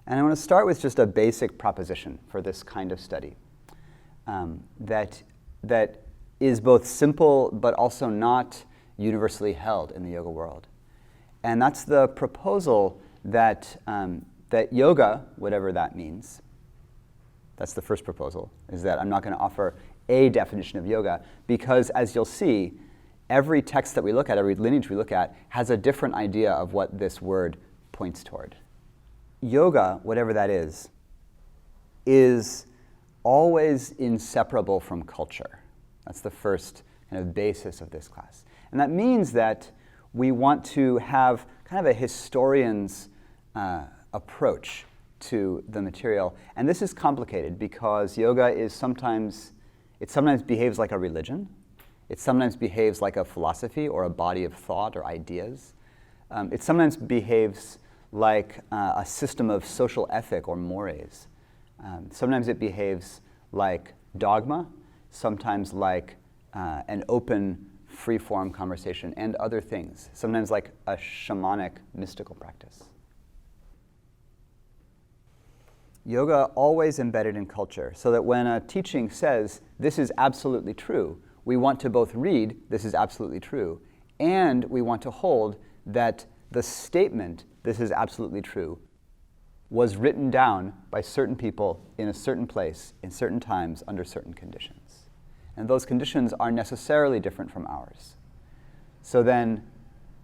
And I want to start with just a basic proposition for this kind of study that is both simple but also not universally held in the yoga world. And that's the proposal that, that yoga, whatever that means, that's the first proposal, is that I'm not going to offer a definition of yoga because, as you'll see, every text that we look at, every lineage we look at, has a different idea of what this word points toward. Yoga, whatever that is always inseparable from culture. That's the first kind of basis of this class. And that means that we want to have kind of a historian's approach to the material. And this is complicated because yoga is sometimes behaves like a religion. It sometimes behaves like a philosophy or a body of thought or ideas. It sometimes behaves like a system of social ethic or mores. Sometimes it behaves like dogma, sometimes like an open, free-form conversation, and other things, sometimes like a shamanic mystical practice. Yoga always embedded in culture, so that when a teaching says, this is absolutely true, we want to both read, this is absolutely true, and we want to hold that the statement, this is absolutely true, was written down by certain people in a certain place, in certain times, under certain conditions. And those conditions are necessarily different from ours. So then,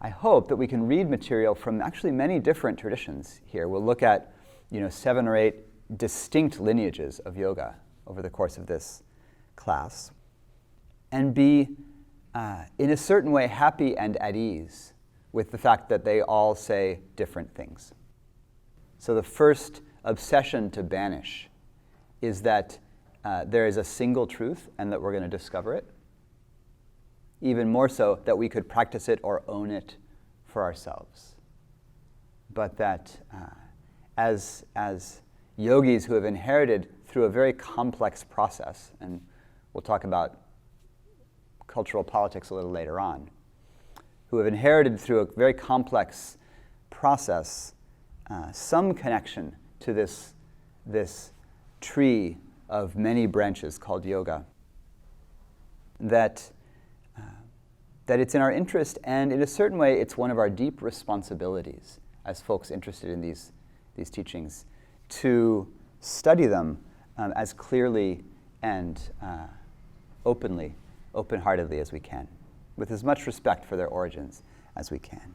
I hope that we can read material from actually many different traditions here. We'll look at 7 or 8 distinct lineages of yoga over the course of this class, and be, in a certain way, happy and at ease with the fact that they all say different things. So the first obsession to banish is that there is a single truth and that we're going to discover it. Even more so, that we could practice it or own it for ourselves. But that as yogis who have inherited through a very complex process, and we'll talk about cultural politics a little later on, who have inherited through a very complex process some connection to this tree of many branches called yoga, that it's in our interest, and in a certain way it's one of our deep responsibilities as folks interested in these teachings to study them as clearly and open-heartedly as we can, with as much respect for their origins as we can.